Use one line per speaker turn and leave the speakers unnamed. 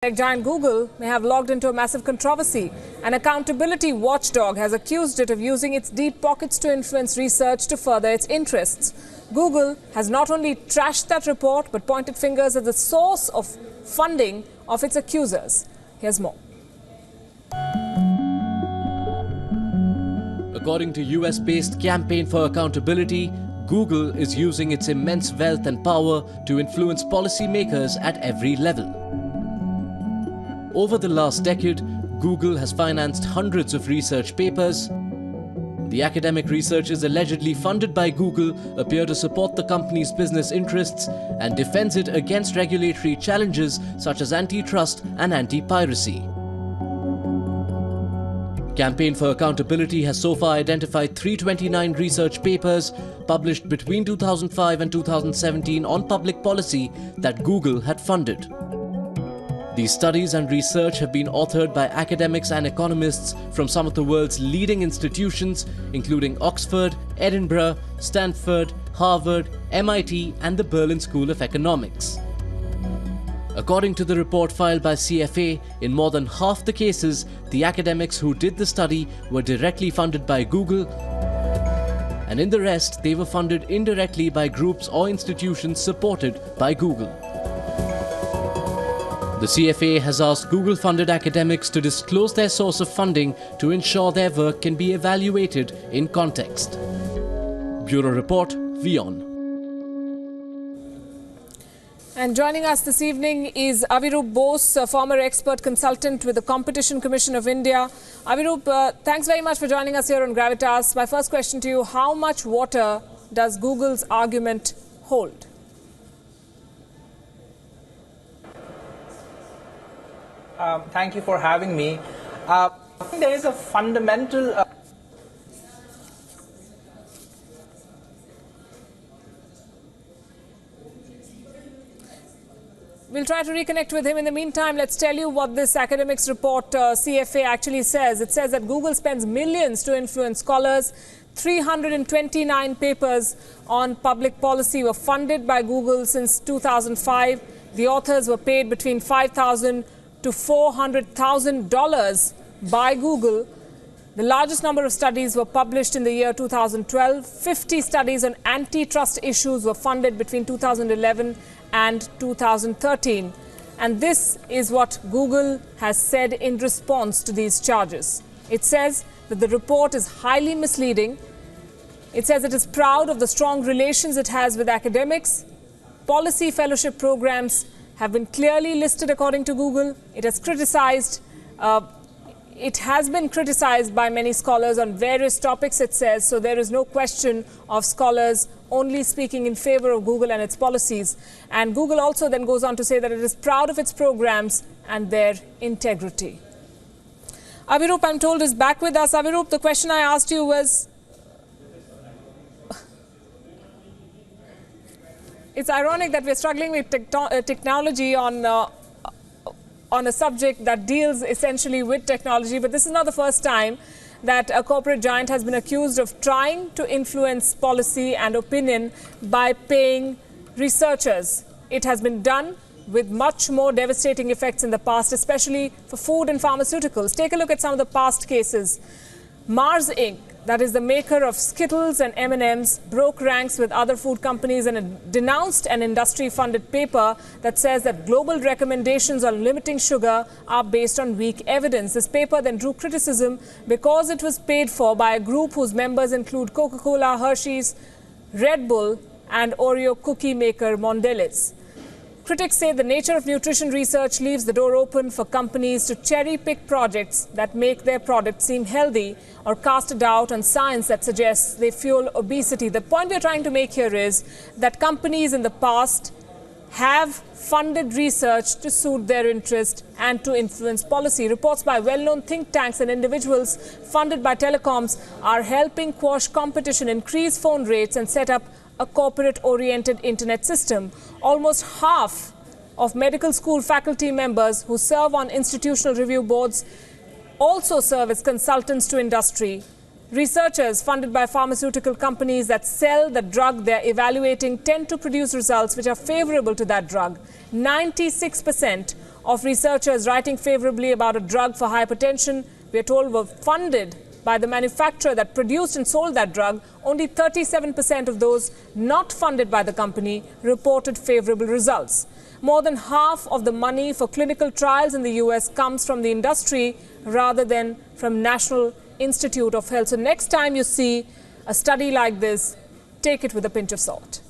Tech giant Google may have logged into a massive controversy. An accountability watchdog has accused it of using its deep pockets to influence research to further its interests. Google has not only trashed that report but pointed fingers at the source of funding of its accusers. Here's more.
According to US-based Campaign for Accountability, Google is using its immense wealth and power to influence policymakers at every level. Over the last decade, Google has financed hundreds of research papers. The academic researchers allegedly funded by Google appear to support the company's business interests and defends it against regulatory challenges such as antitrust and anti-piracy. Campaign for Accountability has so far identified 329 research papers published between 2005 and 2017 on public policy that Google had funded. These studies and research have been authored by academics and economists from some of the world's leading institutions, including Oxford, Edinburgh, Stanford, Harvard, MIT, and the Berlin School of Economics. According to the report filed by CFA, in more than half the cases, the academics who did the study were directly funded by Google, and in the rest, they were funded indirectly by groups or institutions supported by Google. The CFA has asked Google-funded academics to disclose their source of funding to ensure their work can be evaluated in context. Bureau Report, WION.
And joining us this evening is Aviroop Bose, a former expert consultant with the Competition Commission of India. Aviroop, thanks very much for joining us here on Gravitas. My first question to you, how much water does Google's argument hold?
Thank you for having me. I think there is a fundamental...
We'll try to reconnect with him. In the meantime, let's tell you what this academics report, CFA, actually says. It says that Google spends millions to influence scholars. 329 papers on public policy were funded by Google since 2005. The authors were paid between $5,000 to $400,000 by Google. The largest number of studies were published in the year 2012. 50 studies on antitrust issues were funded between 2011 and 2013. And this is what Google has said in response to these charges. It says that the report is highly misleading. It says it is proud of the strong relations it has with academics. Policy fellowship programs have been clearly listed according to Google. It has been criticized by many scholars on various topics, it says, so there is no question of scholars only speaking in favor of Google and its policies. And Google also then goes on to say that it is proud of its programs and their integrity. Aviroop, I'm told, is back with us. Aviroop, the question I asked you was, it's ironic that we're struggling with technology on a subject that deals essentially with technology, but this is not the first time that a corporate giant has been accused of trying to influence policy and opinion by paying researchers. It has been done with much more devastating effects in the past, especially for food and pharmaceuticals. Take a look at some of the past cases. Mars Inc., that is the maker of Skittles and M&Ms, broke ranks with other food companies and denounced an industry-funded paper that says that global recommendations on limiting sugar are based on weak evidence. This paper then drew criticism because it was paid for by a group whose members include Coca-Cola, Hershey's, Red Bull, and Oreo cookie maker Mondelez. Critics say the nature of nutrition research leaves the door open for companies to cherry-pick projects that make their products seem healthy or cast a doubt on science that suggests they fuel obesity. The point we're trying to make here is that companies in the past have funded research to suit their interest and to influence policy. Reports by well-known think tanks and individuals funded by telecoms are helping quash competition, increase phone rates, and set up a corporate-oriented internet system. Almost half of medical school faculty members who serve on institutional review boards also serve as consultants to industry. Researchers funded by pharmaceutical companies that sell the drug they're evaluating tend to produce results which are favorable to that drug. 96% of researchers writing favorably about a drug for hypertension, we are told, were funded by the manufacturer that produced and sold that drug. Only 37% of those not funded by the company reported favorable results. More than half of the money for clinical trials in the US comes from the industry rather than from National Institute of Health. So next time you see a study like this, take it with a pinch of salt.